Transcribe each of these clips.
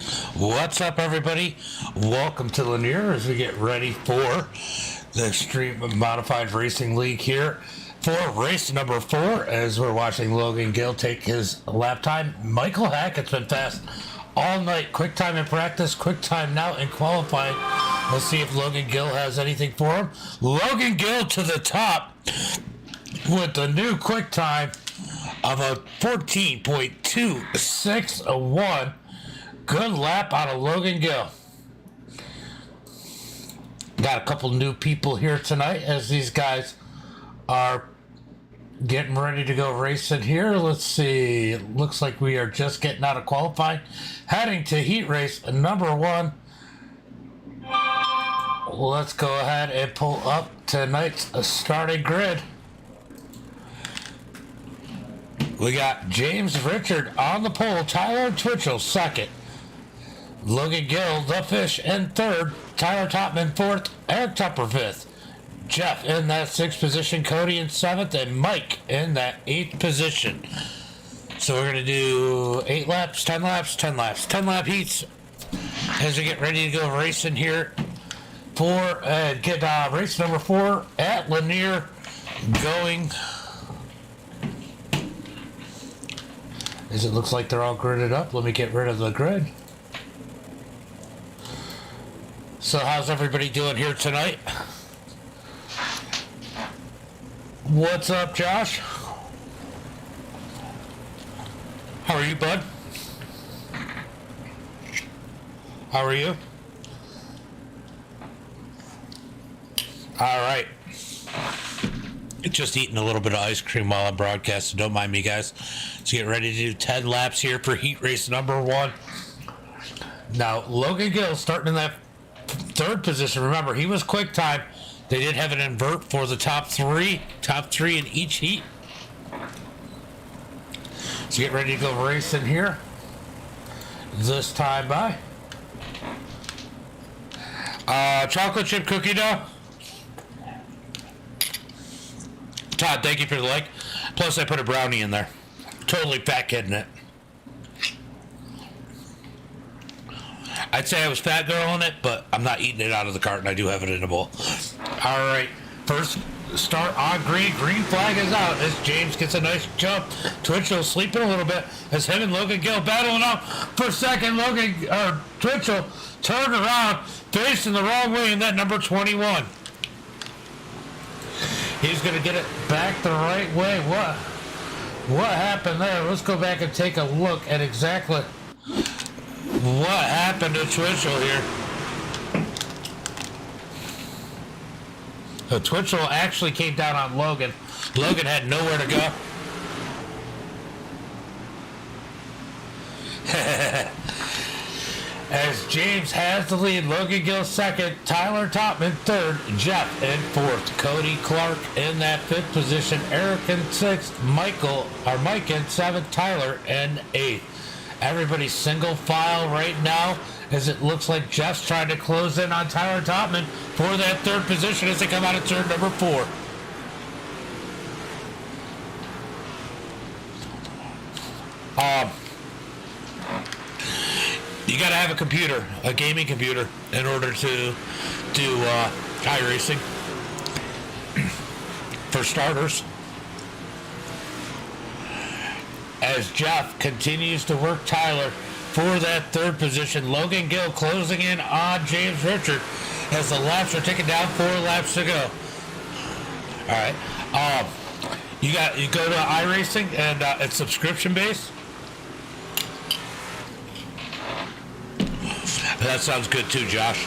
What's up, everybody? Welcome to Lanier as we get ready for the Xtreme Modified Racing League here for race number 4 as we're watching Logan Gill take his lap time. Michael Hackett's been fast all night. Quick time in practice, quick time now in qualifying. Let's see if Logan Gill has anything for him. Logan Gill to the top with the new quick time of a 14.261. Good lap out of Logan Gill. Got a couple new people here tonight as these guys are getting ready to go racing here. Let's see. It looks like we are just getting out of qualifying. Heading to heat race number 1. Let's go ahead and pull up tonight's starting grid. We got James Richard on the pole, Tyler Twitchell second, Logan Gill, the fish, in third, Tyler Topman fourth, Eric Tupper fifth, Jeff in that 6th position, Cody in 7th, and Mike in that 8th position. So we're going to do 8 laps, 10 laps, 10 laps, 10 lap heats as we get ready to go racing here for get race number 4 at Lanier going. As it looks like they're all gridded up. Let me get rid of the grid. So how's everybody doing here tonight? What's up, Josh? How are you, bud? How are you? All right. Just eating a little bit of ice cream while I'm broadcasting. Don't mind me, guys. Let's get ready to do 10 laps here for heat race number 1. Now, Logan Gill starting in that 3rd position. Remember, he was quick time. They did have an invert for the top three in each heat. So get ready to go racing here. This time by. Chocolate chip cookie dough. Todd, thank you for the like. Plus, I put a brownie in there. Totally fat kidding it. I'd say I was fat girling it, but I'm not eating it out of the carton. I do have it in a bowl. All right. First start on green. Green flag is out as James gets a nice jump. Twitchell sleeping a little bit as him and Logan Gill battling out for second. Twitchell turned around, facing the wrong way in that number 21. He's going to get it back the right way. What happened there? Let's go back and take a look at exactly what happened to Twitchell here. So Twitchell actually came down on Logan. Logan had nowhere to go. As James has the lead, Logan Gill second, Tyler Topman third, Jeff in 4th, Cody Clark in that 5th position, Eric in 6th, Mike in 7th, Tyler in 8th. Everybody's single file right now as it looks like Jeff's trying to close in on Tyler Topman for that 3rd position as they come out of turn number 4. You got to have a computer, a gaming computer, in order to do iRacing. For starters, as Jeff continues to work Tyler for that 3rd position, Logan Gill closing in on James Richard as the laps are ticking down. 4 laps to go. All right, you go to iRacing and it's subscription based. That sounds good too, Josh.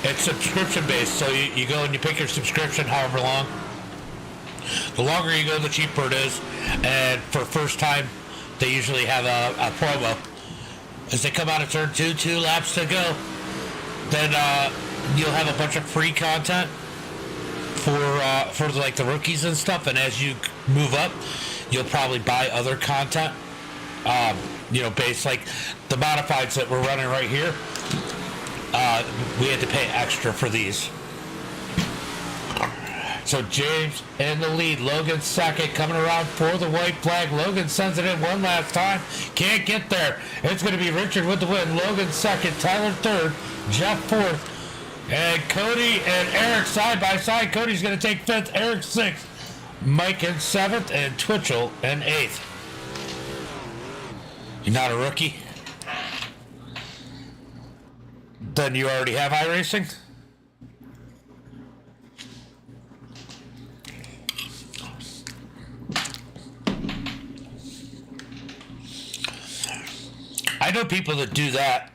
It's subscription based, so you go and you pick your subscription however long. The longer you go, the cheaper it is. And for first time, they usually have a promo. As they come out of turn 2, 2 laps to go, then you'll have a bunch of free content for like the rookies and stuff. And as you move up, you'll probably buy other content. Based like the modifieds that we're running right here. We had to pay extra for these. So So James in the lead. Logan second, coming around for the white flag. Logan sends it in one last time. Can't get there. It's going to be Richard with the win. Logan second, Tyler third, Jeff fourth. And Cody and Eric side by side. Cody's going to take fifth, Eric sixth, Mike in seventh, and Twitchell in eighth. You're not a rookie? Then you already have iRacing? I know people that do that.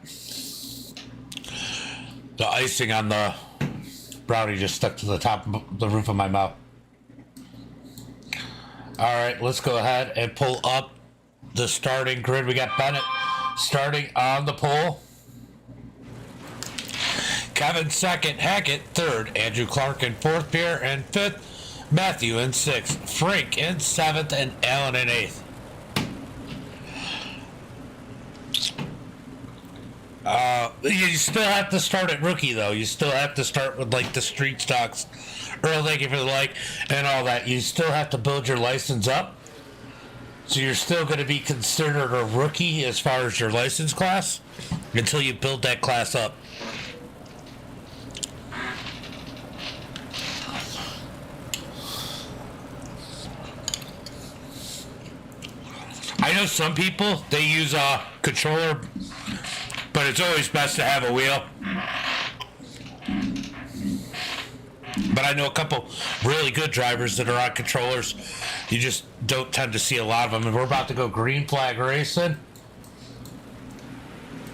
The icing on the brownie just stuck to the top of the roof of my mouth. All right, let's go ahead and pull up the starting grid. We got Bennett starting on the pole. Kevin second, Hackett third, Andrew Clark in fourth, Pierre in fifth, Matthew in sixth, Frank in seventh, and Alan in eighth. You still have to start at rookie, though. You still have to start with, like, the street stocks. Earl, thank you for the like, and all that. You still have to build your license up. So you're still going to be considered a rookie as far as your license class until you build that class up. I know some people, they use a controller, but it's always best to have a wheel. But I know a couple really good drivers that are on controllers. You just don't tend to see a lot of them. And we're about to go green flag racing.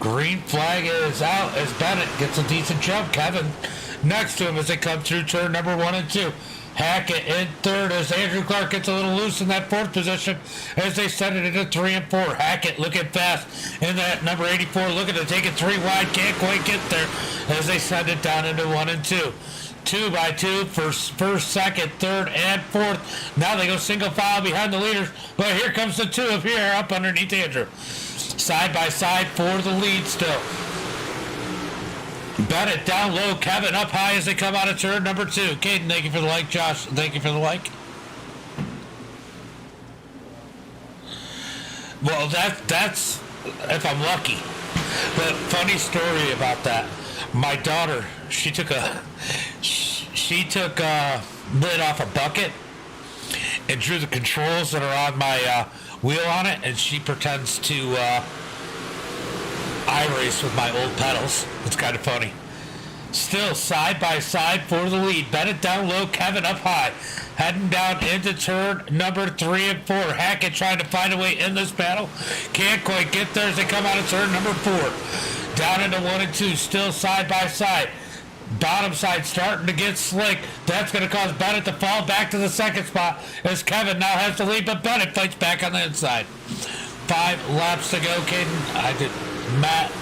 Green flag is out as Bennett gets a decent jump. Kevin next to him as they come through turn number 1 and 2. Hackett in third as Andrew Clark gets a little loose in that fourth position as they send it into 3 and 4. Hackett looking fast in that number 84, looking to take it 3 wide, can't quite get there as they send it down into 1 and 2. 2 by 2 for first, second, third, and fourth. Now they go single file behind the leaders, but here comes the 2 of here up underneath Andrew. Side by side for the lead still. Bennett down low, Kevin up high as they come out of turn number 2. Caden, thank you for the like. Josh, thank you for the like. Well, that's if I'm lucky. But funny story about that. My daughter, she took a lid off a bucket and drew the controls that are on my wheel on it, and she pretends to iRace with my old pedals. It's kind of funny. Still side by side for the lead. Bennett down low, Kevin up high. Heading down into turn number 3 and 4. Hackett trying to find a way in this battle. Can't quite get there as they come out of turn number 4. Down into 1 and 2. Still side by side. Bottom side starting to get slick. That's going to cause Bennett to fall back to the second spot as Kevin now has the lead, but Bennett fights back on the inside. 5 laps to go. Matt,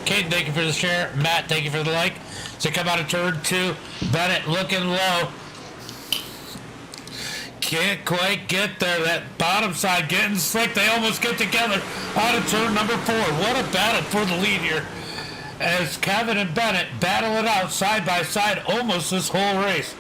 Caden, thank you for the share. Matt, thank you for the like. So come out of turn 2. Bennett looking low. Can't quite get there. That bottom side getting slick. They almost get together out of turn number 4. What a battle for the lead here as Kevin and Bennett battle it out side by side almost this whole race.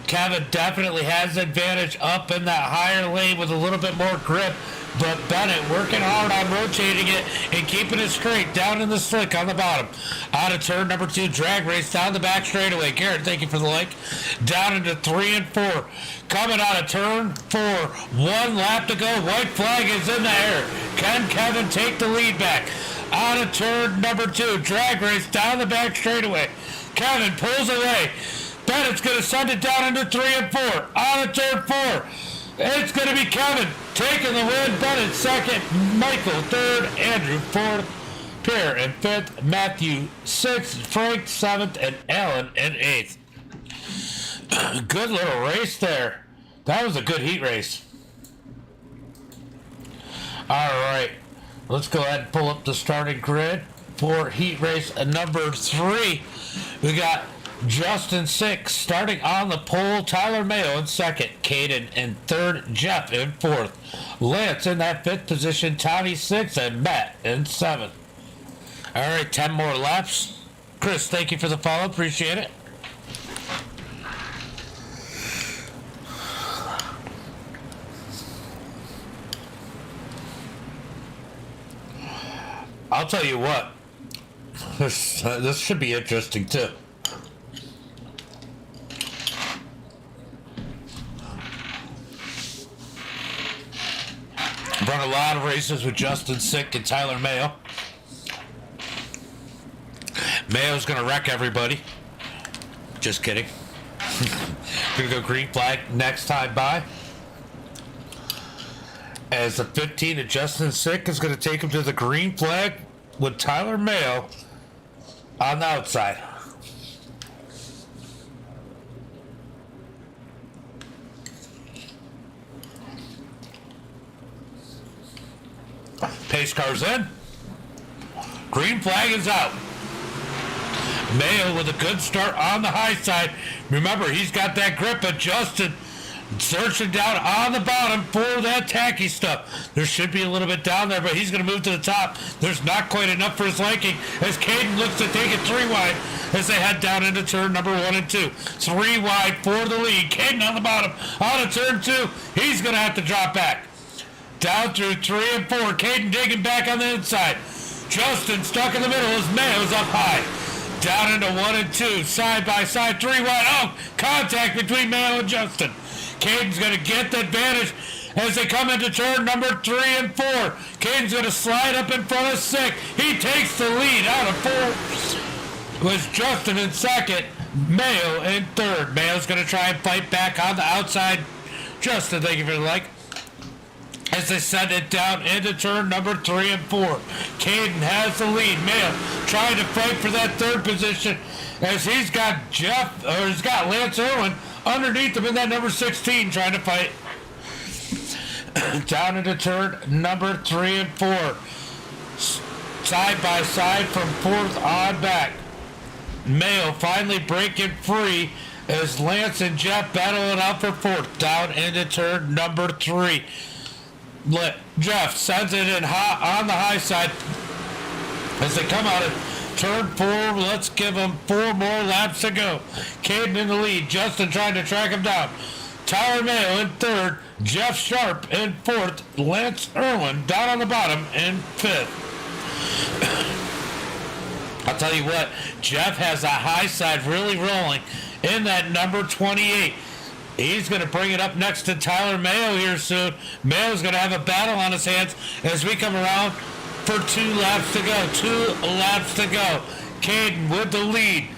Kevin definitely has the advantage up in that higher lane with a little bit more grip, but Bennett working hard on rotating it and keeping it straight down in the slick on the bottom. Out of turn number 2, drag race down the back straightaway. Garrett, thank you for the like. Down into 3 and 4. Coming out of turn 4. 1 lap to go. White flag is in the air. Can Kevin take the lead back? Out of turn number 2, drag race down the back straightaway. Kevin pulls away. Bennett's going to send it down into 3 and 4. Out of turn 4. It's going to be Kevin taking the win. Bennett second, Michael third, Andrew fourth, Pierre in fifth, Matthew sixth, Frank seventh, and Alan in eighth. Good little race there. That was a good heat race. All right, let's go ahead and pull up the starting grid for heat race number 3. We got Justin 6 starting on the pole, Tyler Mayo in second, Caden in third, Jeff in fourth, Lance in that 5th position, Tommy 6th, and Matt in 7th. All right, 10 more laps. Chris, thank you for the follow, appreciate it. I'll tell you what. This should be interesting too. Run a lot of races with Justin Sick and Tyler Mayo. Mayo's gonna wreck everybody. Just kidding. Gonna go green flag next time by. As the 15 of Justin Sick is gonna take him to the green flag with Tyler Mayo on the outside. Pace car's in. Green flag is out. Mayo with a good start on the high side. Remember, he's got that grip, but Justin searching down on the bottom for that tacky stuff. There should be a little bit down there, but he's going to move to the top. There's not quite enough for his liking as Caden looks to take it 3 wide as they head down into turn number 1 and 2. 3 wide for the lead. Caden on the bottom. On to turn 2. He's going to have to drop back. Down through 3 and 4. Caden digging back on the inside. Justin stuck in the middle as Mayo's up high. Down into 1 and 2. Side by side. 3 wide. Oh, contact between Mayo and Justin. Caden's going to get the advantage as they come into turn number 3 and 4. Caden's going to slide up in front of Sick. He takes the lead out of 4. Was Justin in second. Mayo in third. Mayo's going to try and fight back on the outside. Justin, thank you for the like. As they send it down into turn number 3 and 4. Caden has the lead. Mayo trying to fight for that third position as he's got Lance Irwin underneath him in that number 16 trying to fight. Down into turn number 3 and 4. Side by side from 4th on back. Mayo finally breaking free as Lance and Jeff battle it out for 4th. Down into turn number 3. Jeff sends it in hot on the high side as they come out of turn 4. Let's give them 4 more laps to go. Caden in the lead. Justin trying to track him down. Tyler Mayo in 3rd. Jeff Sharp in 4th. Lance Irwin down on the bottom in 5th. I'll tell you what, Jeff has a high side really rolling in that number 28. He's going to bring it up next to Tyler Mayo here soon. Mayo's going to have a battle on his hands as we come around for 2 laps to go. 2 laps to go. Caden with the lead.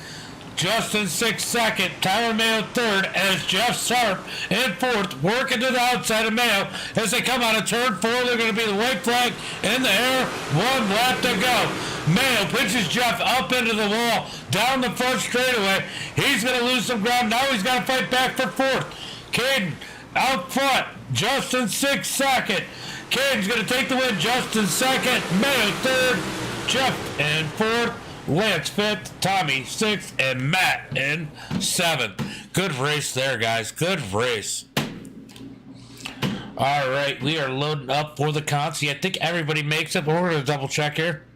Justin 6th, 2nd. Tyler Mayo 3rd as Jeff Sharp in 4th. Working to the outside of Mayo as they come out of turn 4. They're going to be the white flag in the air. 1 lap to go. Mayo pitches Jeff up into the wall, down the front straightaway. He's going to lose some ground. Now he's got to fight back for 4th. Caden out front. Justin 6th, 2nd. Caden's going to take the win. Justin 2nd. Mayo 3rd. Jeff in 4th. Lance 5th. Tommy 6th. And Matt in 7th. Good race there, guys. Good race. All right, we are loading up for the Consi. I think everybody makes it, but we're going to double check here.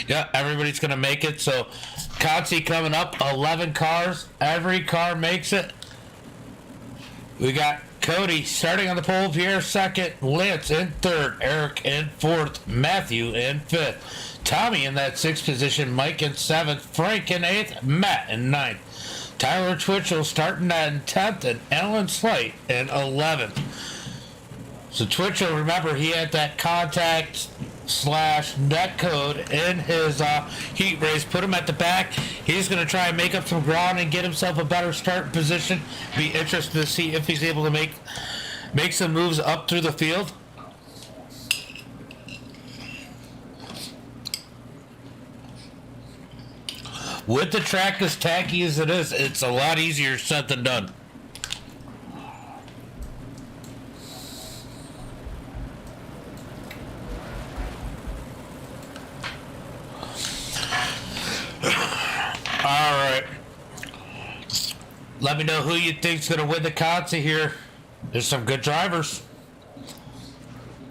Yeah, everybody's going to make it. So, Consi coming up, 11 cars. Every car makes it. We got Cody starting on the pole, Pierre 2nd, Lance in 3rd, Eric in 4th, Matthew in 5th, Tommy in that 6th position, Mike in 7th, Frank in 8th, Matt in 9th, Tyler Twitchell starting in 10th, and Alan Slight in 11th. So Twitchell, remember, he had that contact / net code in his heat race, put him at the back. He's going to try and make up some ground and get himself a better start position. Be interested to see if he's able to make some moves up through the field. With the track as tacky as it is, it's a lot easier said than done. Alright. Let me know who you think's going to win the Consi here. There's some good drivers.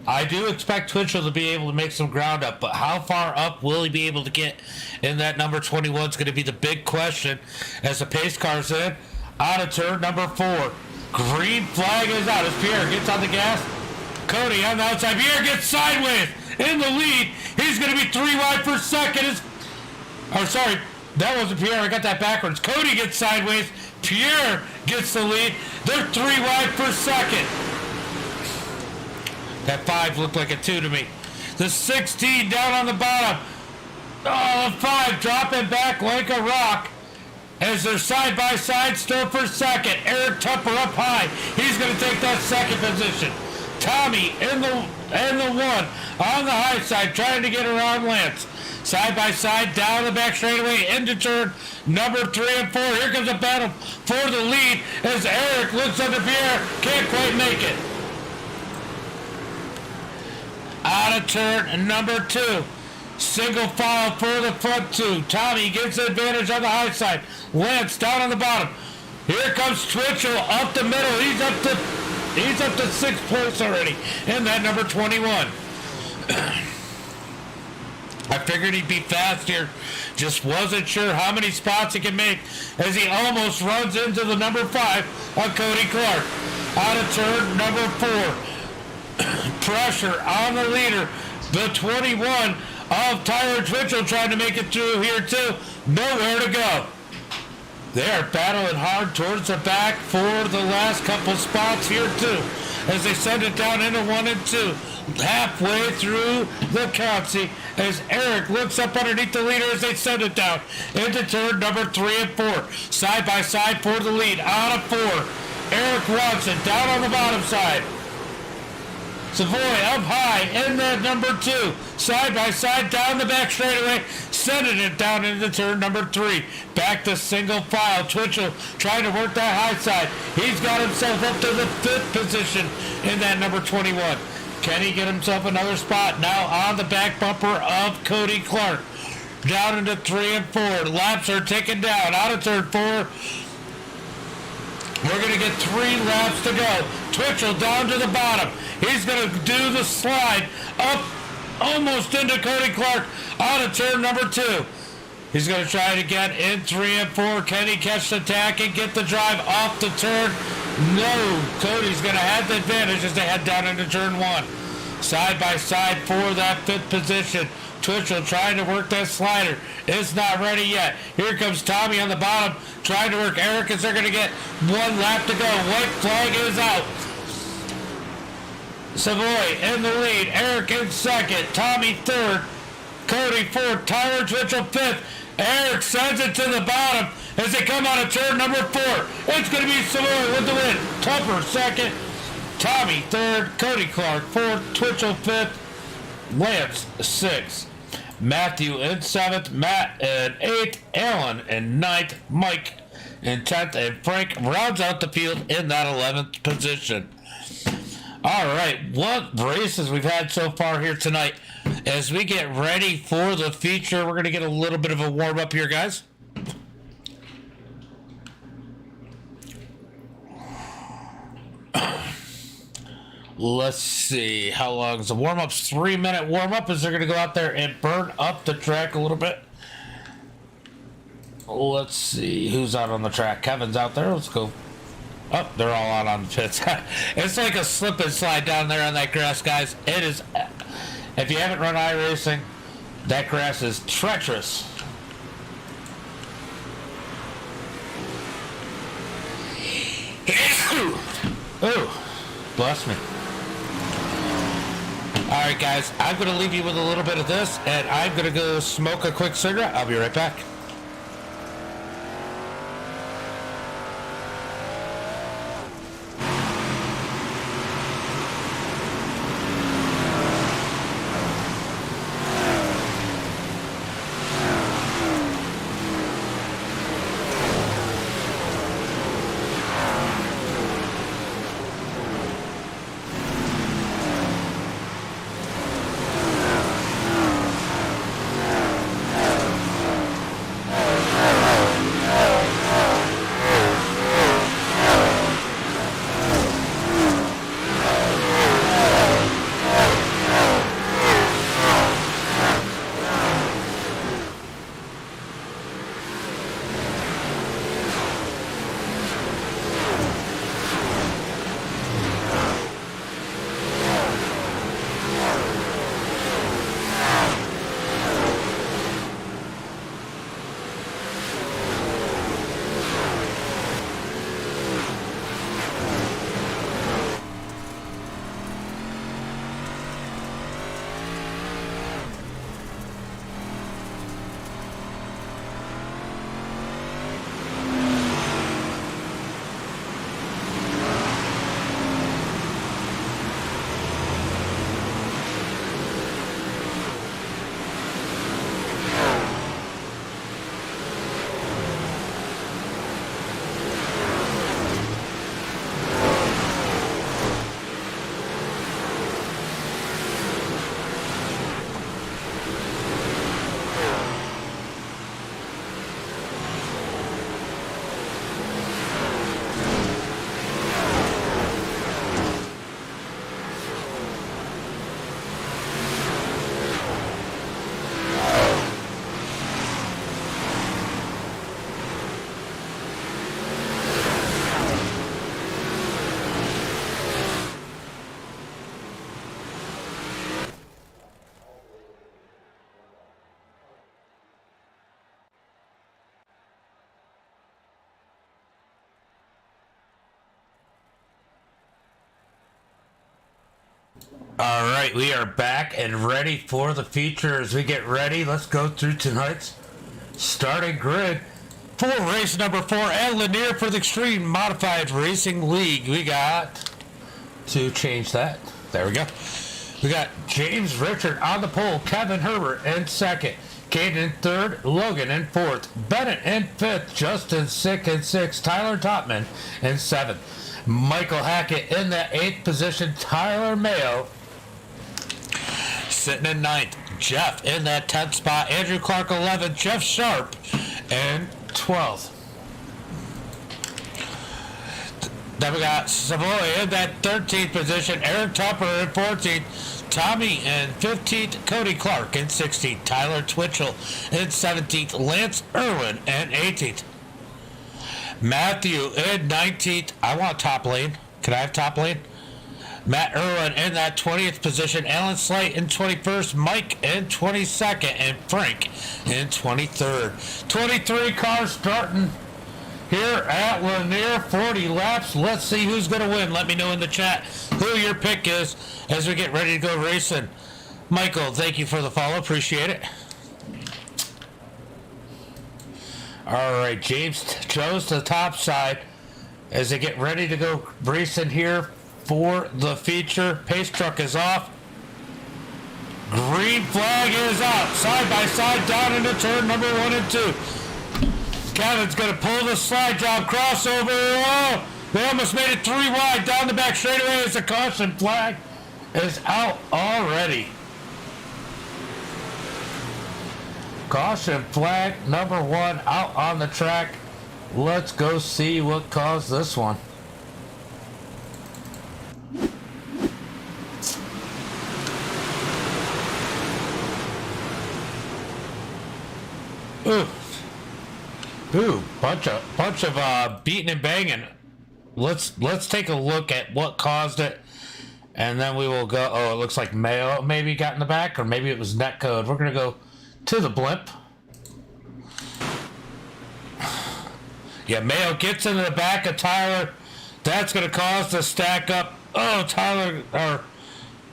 I do expect Twitchell to be able to make some ground up, but how far up will he be able to get in that number 21 is going to be the big question as the pace car's in. Out of turn number 4. Green flag is out as Pierre gets on the gas. Cody on the outside. Pierre gets sideways in the lead. He's going to be 3 wide for second. Sorry, that wasn't Pierre. I got that backwards. Cody gets sideways. Pierre gets the lead. They're 3 wide for second. That 5 looked like a 2 to me. The 16 down on the bottom. Oh, the 5 dropping back like a rock as they're side by side still for second. Eric Tupper up high. He's going to take that second position. Tommy in the 1 on the high side trying to get around Lance. Side by side down the back straightaway into turn number 3 and 4. Here comes a battle for the lead as Eric looks under Pierre. Can't quite make it. Out of turn number 2. Single file for the front 2. Tommy gets the advantage on the high side. Lance down on the bottom. Here comes Twitchell up the middle. He's up to 6th place already in that number 21. I figured he'd be fast here. Just wasn't sure how many spots he can make as he almost runs into the number 5 on Cody Clark. Out of turn number 4. Pressure on the leader. The 21 of Tyler Twitchell trying to make it through here too. Nowhere to go. They are battling hard towards the back for the last couple spots here too, as they send it down into 1 and 2. Halfway through the Concy as Eric looks up underneath the leader as they send it down into turn number 3 and 4. Side by side for the lead. Out of 4. Eric Watson down on the bottom side. Savoy up high in that number 2. Side by side down the back straightaway. Sending it down into turn number 3. Back to single file. Twitchell trying to work that high side. He's got himself up to the 5th position in that number 21. Can he get himself another spot? Now on the back bumper of Cody Clark. Down into 3 and 4. Laps are ticking down. Out of turn 4. We're going to get 3 laps to go. Twitchell down to the bottom. He's going to do the slide up almost into Cody Clark out of turn number 2. He's going to try to get in 3 and 4. Can he catch the tack and get the drive off the turn? No. Cody's going to have the advantage as they head down into turn 1. Side by side for that 5th position. Twitchell trying to work that slider. It's not ready yet. Here comes Tommy on the bottom trying to work Eric as they're going to get 1 lap to go. White flag is out. Savoy in the lead. Eric in 2nd. Tommy 3rd. Cody 4th. Tyler Twitchell 5th. Eric sends it to the bottom as they come out of turn number 4. It's going to be Savoy with the win. Tupper 2nd. Tommy 3rd. Cody Clark 4th. Twitchell 5th. Lance 6th. Matthew in 7th, Matt in 8th, Alan in 9th, Mike in 10th, and Frank rounds out the field in that 11th position. All right, what races we've had so far here tonight. As we get ready for the feature, we're going to get a little bit of a warm-up here, guys. Let's see, how long is the warm-up's 3-minute warm-up as they're going to go out there and burn up the track a little bit. Let's see, who's out on the track? Kevin's out there. Let's go. Oh, they're all out on the pits. It's like a slip and slide down there on that grass, guys. It is, if you haven't run iRacing, that grass is treacherous. Oh, bless me. All right, guys, I'm going to leave you with a little bit of this, and I'm going to go smoke a quick cigarette. I'll be right back. All right, we are back and ready for the feature. As we get ready, let's go through tonight's starting grid for race number 4 and Lanier for the Xtreme Modified Racing League. We got to change that. There we go. We got James Richard on the pole, Kevin Herbert in second, Caden in third, Logan in fourth, Bennett in fifth, Justin Sick in sixth, Tyler Topman in seventh, Michael Hackett in the 8th position, Tyler Mayo sitting in 9th, Jeff in that 10th spot, Andrew Clark 11th, Jeff Sharp in 12th. Then we got Savoy in that 13th position, Eric Tupper in 14th, Tommy in 15th, Cody Clark in 16th, Tyler Twitchell in 17th, Lance Irwin in 18th, Matthew in 19th. I want top lane. Can I have top lane? Matt Irwin in that 20th position, Alan Slight in 21st, Mike in 22nd, and Frank in 23rd. 23 cars starting here at Lanier, 40 laps. Let's see who's going to win. Let me know in the chat who your pick is as we get ready to go racing. Michael, thank you for the follow. Appreciate it. All right, James chose the top side as they get ready to go racing here for the feature. Pace truck is off. Green flag is out. Side by side down into turn number 1 and 2. Kevin's going to pull the slide job crossover. Oh, they almost made it 3 wide down the back straightaway as the caution flag is out already. Caution flag number 1 out on the track. Let's go see what caused this one. Ooh, bunch of beating and banging. Let's take a look at what caused it, and then we will go. Oh, it looks like Mayo maybe got in the back, or maybe it was netcode. We're gonna go to the blimp. Yeah, Mayo gets into the back of Tyler. That's gonna cause the stack up. Oh, Tyler or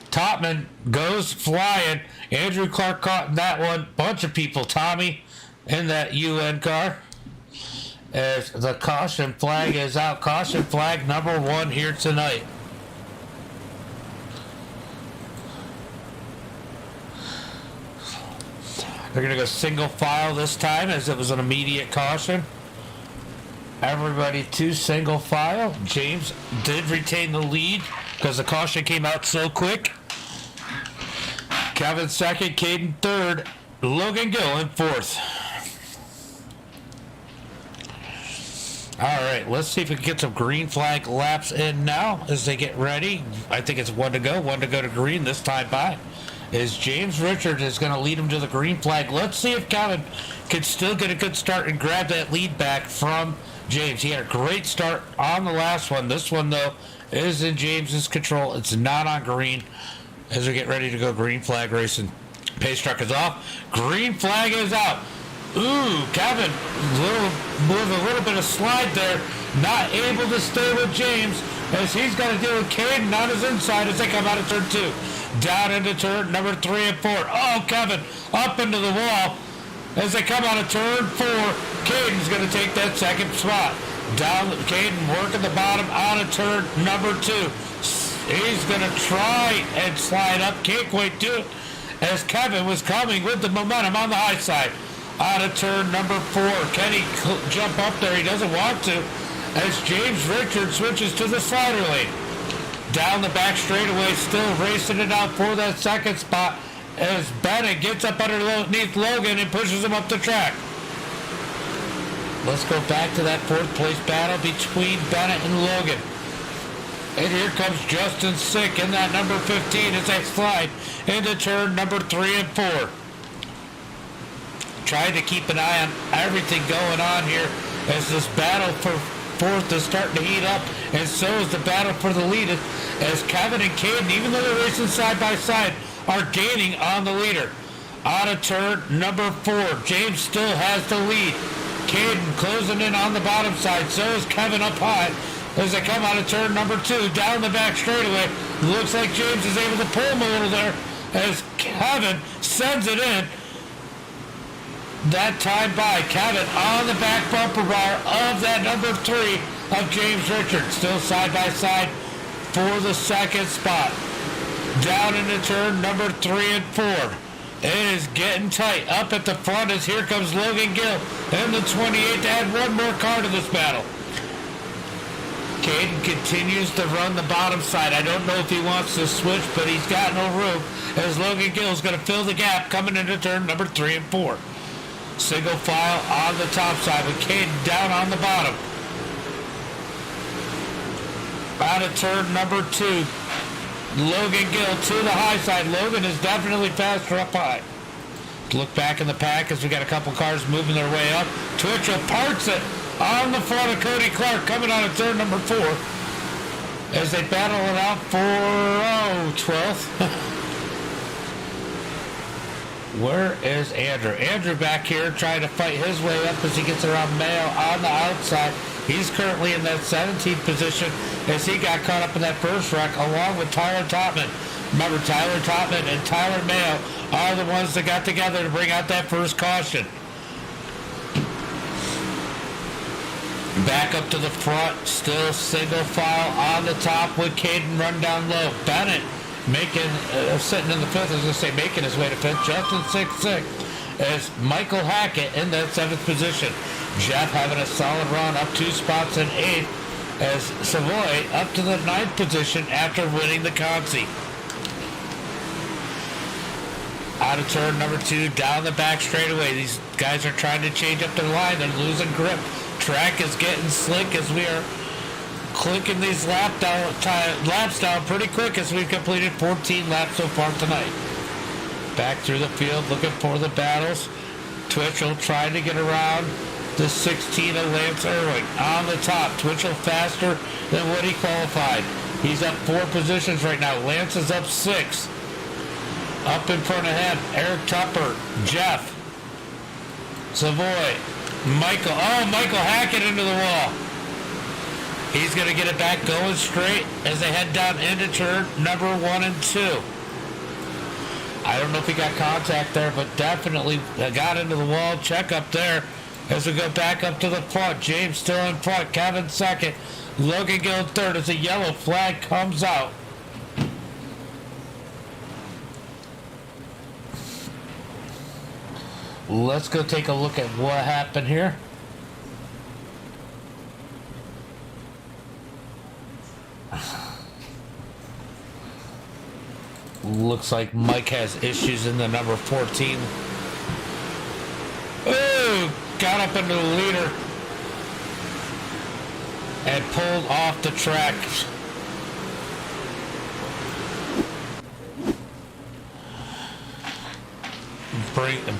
Topman goes flying. Andrew Clark caught in that one. Bunch of people. Tommy in that UN car. As the caution flag is out. Caution flag number 1 here tonight. They're going to go single file this time as it was an immediate caution. Everybody to single file. James did retain the lead because the caution came out so quick. Kevin second, Caden third, Logan Gill in 4th. All right, let's see if we can get some green flag laps in now as they get ready. I think it's 1 to go to green this time by. As James Richard is going to lead him to the green flag. Let's see if Kevin can still get a good start and grab that lead back from James. He had a great start on the last one. This one, though, is in James's control. It's not on green as we get ready to go green flag racing. Pace truck is off. Green flag is out. Ooh, Kevin, with a little bit of slide there, not able to stay with James as he's got to deal with Caden on his inside as they come out of turn 2. Down into turn number 3 and 4. Oh, Kevin up into the wall as they come out of turn 4. Caden's going to take that second spot. Down, Caden working the bottom out of turn number 2. He's going to try and slide up. Can't quite do it as Kevin was coming with the momentum on the high side. Out of turn number 4. Can he jump up there? He doesn't want to as James Richard switches to the slider lane. Down the back straightaway, still racing it out for that second spot as Bennett gets up underneath Logan and pushes him up the track. Let's go back to that 4th place battle between Bennett and Logan. And here comes Justin Sick in that number 15 as they slide into turn number 3 and 4. Trying to keep an eye on everything going on here as this battle for 4th is starting to heat up, and so is the battle for the lead as Kevin and Caden, even though they're racing side by side, are gaining on the leader. Out of turn number 4, James still has the lead. Caden closing in on the bottom side, so is Kevin up high. as they come out of turn number 2, down the back straightaway. Looks like James is able to pull him a little there as Kevin sends it in. That time by Kevin on the back bumper bar of that number 3 of James Richards. Still side by side for the second spot. Down into turn number 3 and 4. It is getting tight up at the front as here comes Logan Gill in the 28 to add one more car to this battle. Caden continues to run the bottom side. I don't know if he wants to switch, but he's got no room as Logan Gill is going to fill the gap coming into turn number 3 and 4. Single file on the top side with Caden down on the bottom. Out of turn number 2. Logan Gill to the high side. Logan is definitely faster up high. Look back in the pack as we got a couple cars moving their way up. Twitchell parts it on the front of Cody Clark coming out of turn number 4 as they battle it out for 12th. Where is Andrew? Andrew back here trying to fight his way up as he gets around Mayo on the outside. He's currently in that 17th position as he got caught up in that first wreck along with Tyler Topman. Remember, Tyler Topman and Tyler Mayo are the ones that got together to bring out that first caution. Back up to the front, still single file on the top with Caden run down low. Bennett making, sitting in the 5th, as I say, making his way to 5th. Justin 6th as Michael Hackett in that 7th position. Jeff having a solid run up 2 spots in 8th as Savoy up to the 9th position after winning the Consi. Out of turn number 2, down the back straightaway. These guys are trying to change up their line. They're losing grip. Track is getting slick as we are clicking these laps down pretty quick as we've completed 14 laps so far tonight. Back through the field looking for the battles. Twitchell trying to get around the 16 of Lance Irwin on the top. Twitchell faster than what he qualified. He's up 4 positions right now. Lance is up 6. Up in front of him, Eric Tupper, Jeff, Savoy, Michael. Oh, Michael Hackett into the wall. He's going to get it back going straight as they head down into turn number 1 and 2. I don't know if he got contact there, but definitely got into the wall. Check up there as we go back up to the front. James still in front. Kevin 2nd. Logan Gill 3rd as a yellow flag comes out. Let's go take a look at what happened here. Looks like Mike has issues in the number 14. Oh, got up into the leader and pulled off the track.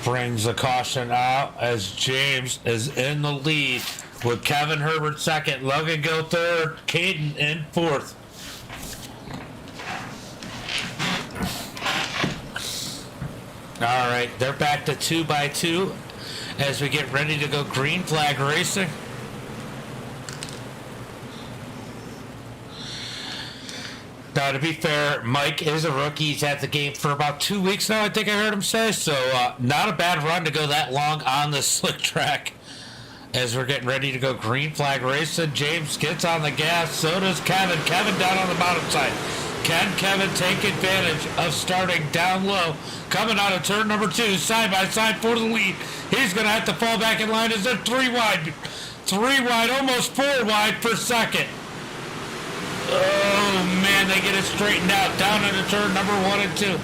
Brings the caution out as James is in the lead with Kevin Herbert 2nd, Logan Gill 3rd, Caden in 4th. All right, they're back to 2x2 as we get ready to go green flag racing. Now, to be fair, Mike is a rookie. He's at the game for about 2 weeks now, I think I heard him say. So, not a bad run to go that long on this slick track. As we're getting ready to go green flag racing, James gets on the gas. So does Kevin. Kevin down on the bottom side. Can Kevin take advantage of starting down low? Coming out of turn number 2, side by side for the lead. He's going to have to fall back in line as they're 3 wide. 3 wide, almost 4 wide for 2nd. Oh, man, they get it straightened out. Down into turn number 1 and 2.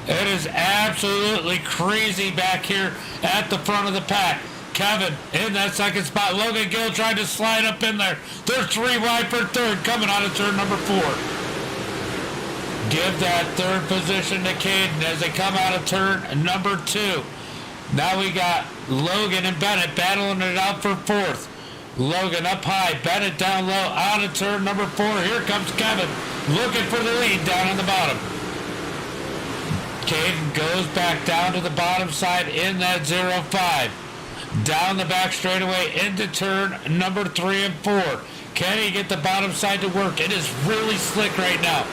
It is absolutely crazy back here at the front of the pack. Kevin in that 2nd spot. Logan Gill trying to slide up in there. They're 3 wide for 3rd, coming out of turn number 4. Give that 3rd position to Caden as they come out of turn number 2. Now we got Logan and Bennett battling it out for 4th. Logan up high, Bennett down low, out of turn number 4. Here comes Kevin, looking for the lead down on the bottom. Caden goes back down to the bottom side in that 0-5. Down the back straightaway into turn number 3 and 4. Can he get the bottom side to work? It is really slick right now.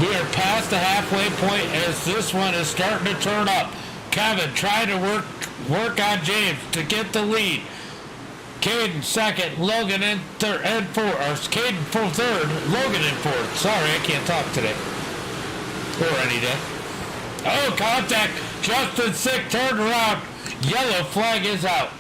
We are past the halfway point as this one is starting to turn up. Kevin trying to work on James to get the lead. Caden second, Logan in third, and fourth, or Caden for third, Logan in fourth. Sorry, I can't talk today. Or any day. Oh, contact. Justin Sick turned around. Yellow flag is out.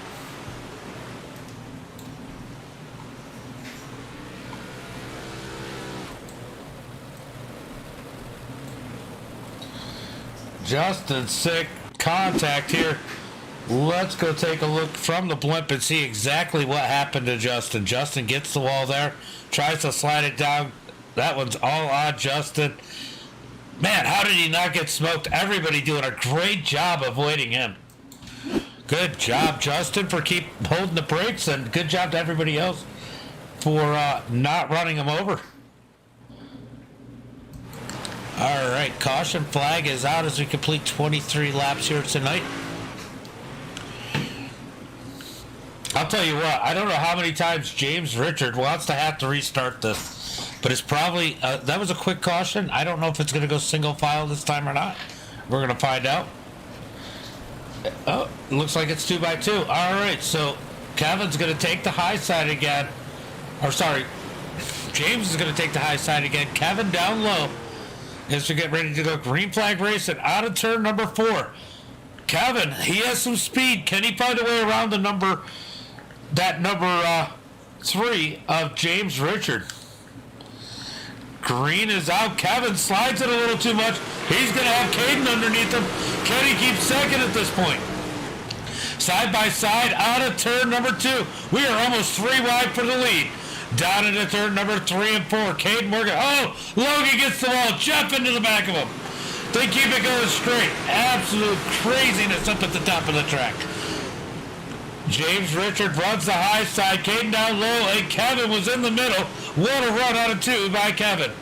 Justin Sick contact here. Let's go take a look from the blimp and see exactly what happened to Justin. Justin gets the wall there, tries to slide it down. That one's all on Justin. Man, how did he not get smoked? Everybody doing a great job avoiding him. Good job, Justin, for keep holding the brakes, and good job to everybody else for not running him over. All right, caution flag is out as we complete 23 laps here tonight. I'll tell you what, I don't know how many times James Richard wants to have to restart this, but it's probably, that was a quick caution. I don't know if it's going to go single file this time or not. We're going to find out. Oh, looks like it's 2x2. All right, so Kevin's going to take the high side again. Or sorry, James is going to take the high side again. Kevin down low as we get ready to go green flag racing out of turn number 4. Kevin, he has some speed. Can he find a way around the number 3 of James Richard? Green is out. Kevin slides it a little too much. He's going to have Caden underneath him. Can he keep second at this point? Side by side out of turn number 2. We are almost 3 wide for the lead. Down into turn number 3 and 4. Caden Morgan. Oh, Logan gets the wall. Jump into the back of him. They keep it going straight. Absolute craziness up at the top of the track. James Richard runs the high side. Caden down low, and Kevin was in the middle. What a run out of 2 by Kevin.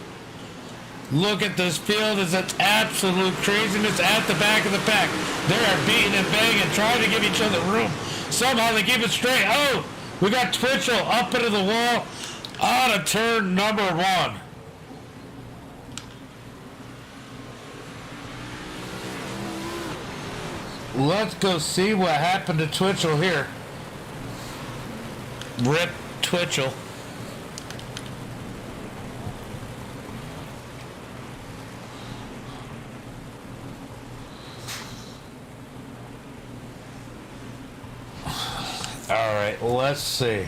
Look at this field as it's absolute craziness at the back of the pack. They are beating and banging, trying to give each other room. Somehow they keep it straight. Oh, we got Twitchell up into the wall out of turn number 1. Let's go see what happened to Twitchell here. Rip Twitchell. All right, let's see.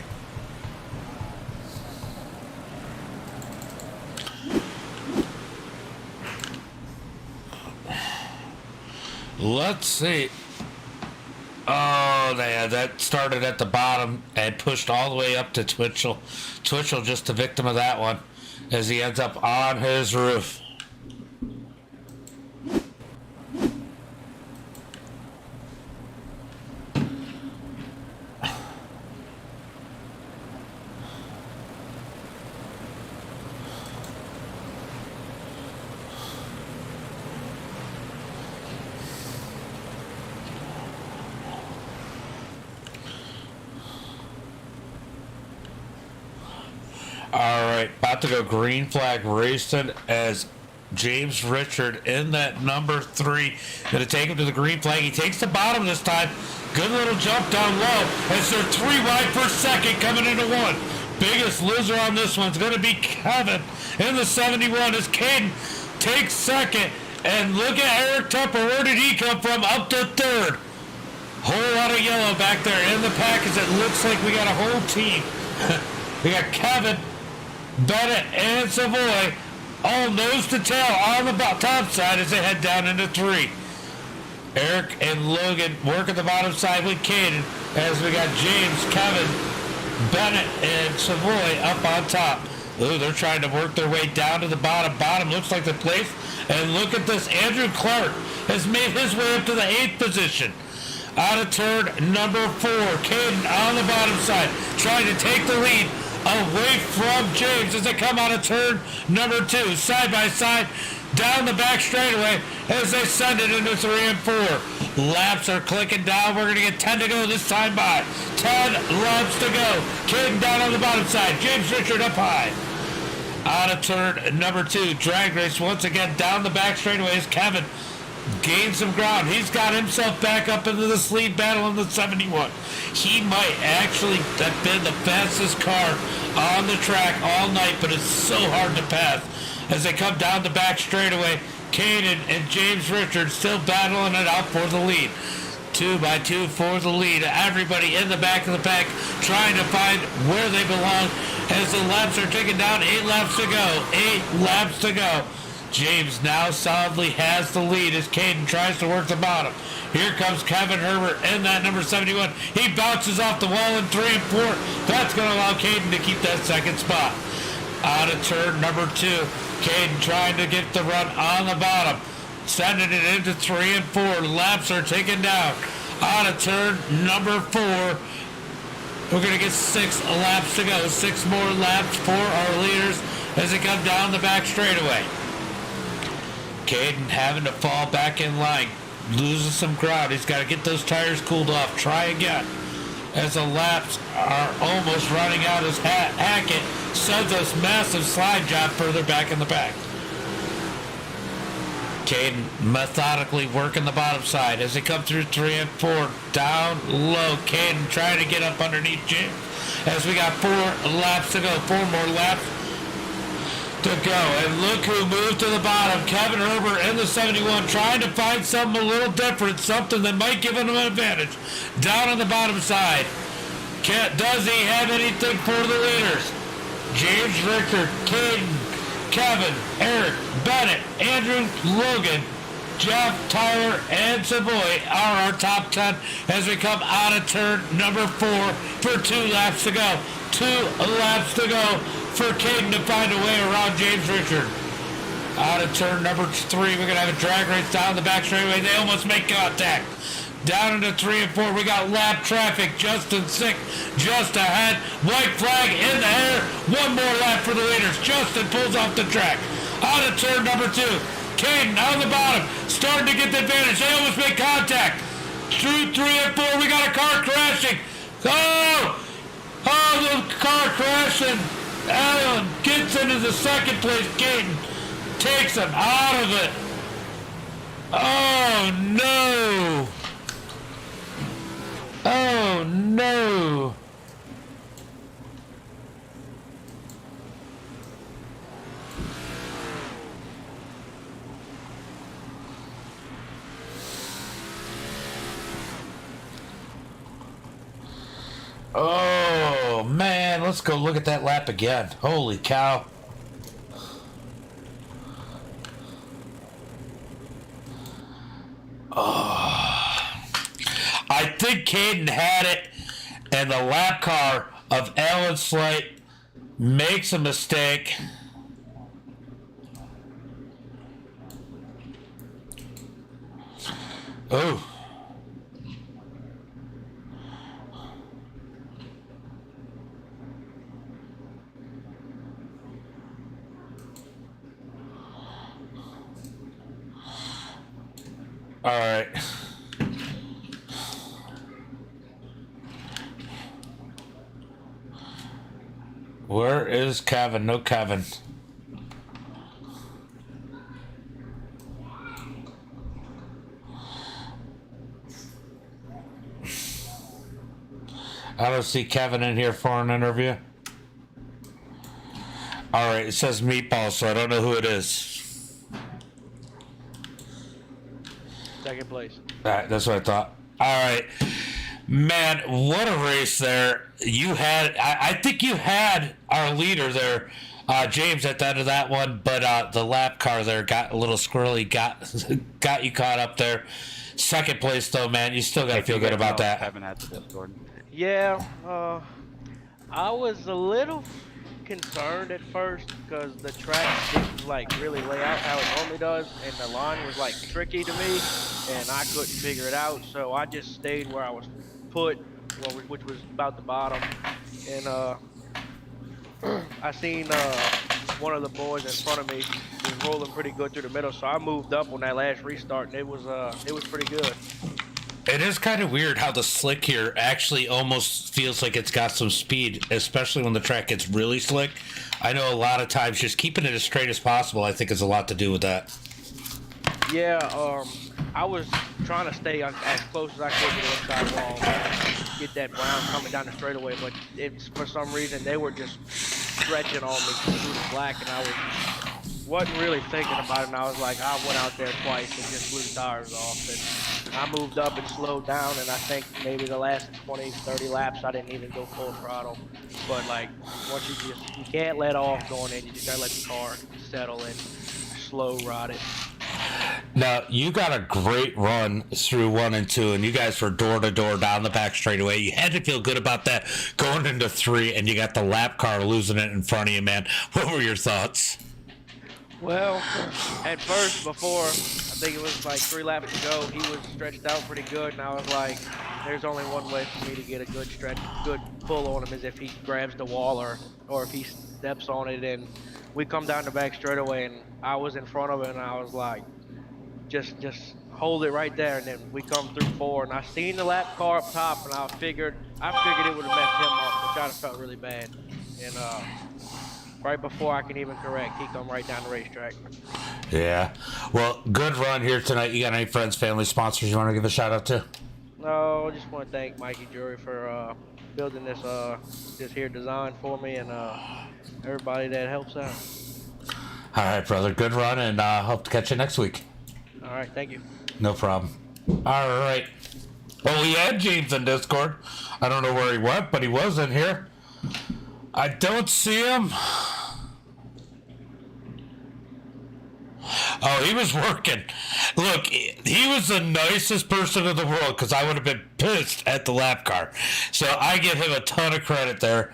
Let's see. Oh, yeah, that started at the bottom and pushed all the way up to Twitchell. Twitchell just the victim of that one as he ends up on his roof. About to go green flag racing as James Richard in that number 3. Going to take him to the green flag. He takes the bottom this time. Good little jump down low as they're 3 wide for second coming into 1. Biggest loser on this one's going to be Kevin in the 71 as Caden takes second. And look at Eric Tupper. Where did he come from? Up to 3rd. Whole lot of yellow back there in the pack as it looks like we got a whole team. We got Kevin, Bennett, and Savoy all nose to tail on the top side as they head down into 3. Eric and Logan work at the bottom side with Caden as we got James, Kevin, Bennett, and Savoy up on top. Ooh, they're trying to work their way down to the bottom. Bottom looks like the place. And look at this. Andrew Clark has made his way up to the 8th position. Out of turn number 4. Caden on the bottom side trying to take the lead away from James as they come out of turn number 2. Side by side, down the back straightaway as they send it into 3 and 4. Laps are clicking down. We're going to get 10 to go this time by. 10 laps to go. Caden down on the bottom side. James Richard up high. Out of turn number 2. Drag race once again down the back straightaway as Kevin gains some ground. He's got himself back up into this lead battle in the 71. He might actually have been the fastest car on the track all night, but it's so hard to pass. As they come down the back straightaway, Caden and James Richard still battling it out for the lead. 2 by 2 for the lead. Everybody in the back of the pack trying to find where they belong as the laps are ticking down. 8 laps to go. 8 laps to go. James now solidly has the lead as Caden tries to work the bottom. Here comes Kevin Herbert in that number 71. He bounces off the wall in 3 and 4. That's going to allow Caden to keep that second spot. Out of turn number 2. Caden trying to get the run on the bottom. Sending it into 3 and 4. Laps are taken down. Out of turn number 4. We're going to get 6 laps to go. 6 more laps for our leaders as they come down the back straightaway. Caden having to fall back in line. Loses some ground. He's got to get those tires cooled off. Try again. As the laps are almost running out as Hackett sends us massive slide job further back in the back. Caden methodically working the bottom side as they come through 3 and 4. Down low. Caden trying to get up underneath Jim. As we got 4 laps to go. 4 more laps to go. And look who moved to the bottom. Kevin Herbert in the 71 trying to find something a little different. Something that might give him an advantage. Down on the bottom side. Does he have anything for the leaders? James Richard, Caden, Kevin, Eric, Bennett, Andrew, Logan, Jeff, Tyler, and Savoy are our top 10 as we come out of turn number 4 for 2 laps to go. 2 laps to go for Caden to find a way around James Richard. Out of turn number 3, we're going to have a drag race down the back straightaway. They almost make contact. Down into 3 and 4, we got lap traffic. Justin Sick just ahead. White flag in the air. 1 more lap for the leaders. Justin pulls off the track. Out of turn number 2. Caden on the bottom. Starting to get the advantage. They almost make contact. Through 3 and 4, we got a car crashing. Oh, the car crashing. Allen gets into the second place. Caden takes him out of it. Oh, no. Oh, no. Oh, man. Let's go look at that lap again. Holy cow. I think Caden had it, and the lap car of Alan Slate makes a mistake. Oh. All right. Where is Kevin? No Kevin. I don't see Kevin in here for an interview. All right, it says Meatball, so I don't know who it is. Second place. All right, that's what I thought. All right. Man, what a race there. You had, I think you had our leader there, James, at the end of that one, but the lap car there got a little squirrely, got you caught up there. Second place, though, man, you still got to feel good about that. Haven't had the Discord. Yeah, I was a little concerned at first because the track didn't really lay out how it normally does, and the line was tricky to me, and I couldn't figure it out. So I just stayed where I was put, which was about the bottom, and I seen one of the boys in front of me was rolling pretty good through the middle, so I moved up on that last restart, and it was pretty good. It is kind of weird how the slick here actually almost feels like it's got some speed, especially when the track gets really slick. I know a lot of times just keeping it as straight as possible, I think, has a lot to do with that. Yeah, I was trying to stay as close as I could to the inside wall, get that brown coming down the straightaway, but it's for some reason they were just stretching on me through the black, and wasn't really thinking about it, and I was like, I went out there twice and just blew the tires off, and I moved up and slowed down, and I think maybe the last 20, 30 laps I didn't even go full throttle, but like, once you can't let off going in, you just gotta let the car settle and slow ride it. Now, you got a great run through 1 and 2, and you guys were door-to-door down the back straightaway. You had to feel good about that going into 3, and you got the lap car losing it in front of you, man. What were your thoughts? Well, at first, before, I think it was like 3 laps to go, he was stretched out pretty good, and I was like, there's only one way for me to get a good pull on him is if he grabs the wall or if he steps on it, and we come down the back straightaway, and I was in front of it, and I was like, just hold it right there, and then we come through 4, and I seen the lap car up top, and I figured it would have messed him up, which I'd have felt really bad, and right before I can even correct, he come right down the racetrack. Yeah. Well, good run here tonight. You got any friends, family, sponsors you want to give a shout out to? No, I just want to thank Mikey Jury for building this here design for me, and everybody that helps out. All right, brother. Good run, and hope to catch you next week. All right, thank you. No problem. All right. Well, we had James in Discord. I don't know where he went, but he was in here. I don't see him. Oh, he was working. Look, he was the nicest person in the world because I would have been pissed at the lap car. So I give him a ton of credit there.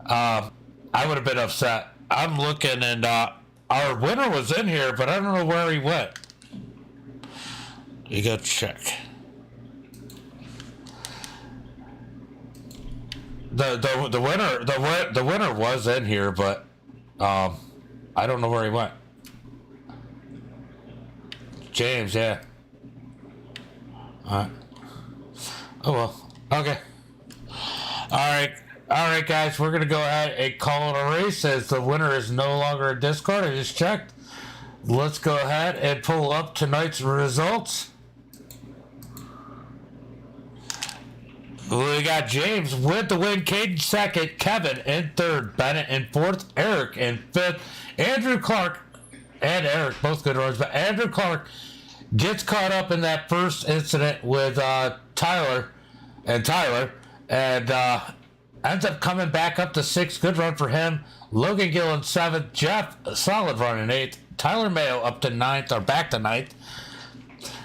I would have been upset. I'm looking, and our winner was in here, but I don't know where he went. You go check. The winner was in here, but I don't know where he went. James, yeah. All right. Oh well. Okay. All right, guys. We're gonna go ahead and call it a race as the winner is no longer in Discord. I just checked. Let's go ahead and pull up tonight's results. We got James with the win, Caden second, Kevin in third, Bennett in fourth, Eric in fifth, Andrew Clark and Eric, both good runs, but Andrew Clark gets caught up in that first incident with Tyler, and ends up coming back up to sixth. Good run for him. Logan Gill in seventh, Jeff, a solid run in eighth, Tyler Mayo up to ninth, or back to ninth,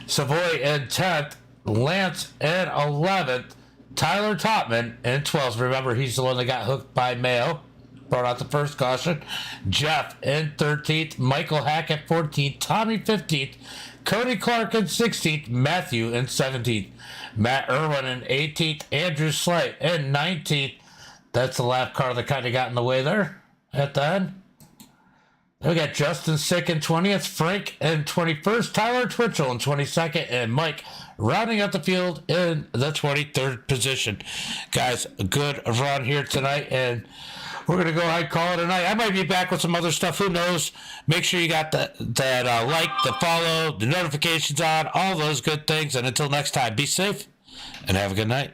Savoy in 10th, Lance in 11th, Tyler Topman in 12th. Remember, he's the one that got hooked by Mayo. Brought out the first caution. Jeff in 13th. Michael Hackett 14th. Tommy 15th. Cody Clark in 16th. Matthew in 17th. Matt Irwin in 18th. Andrew Slight in 19th. That's the lap car that kind of got in the way there at the end. Then we got Justin Sick in 20th. Frank in 21st. Tyler Twitchell in 22nd. And Mike rounding out the field in the 23rd position. Guys, a good run here tonight, and we're going to go ahead and call it a night. I might be back with some other stuff. Who knows? Make sure you got that like, the follow, the notifications on, all those good things. And until next time, be safe and have a good night.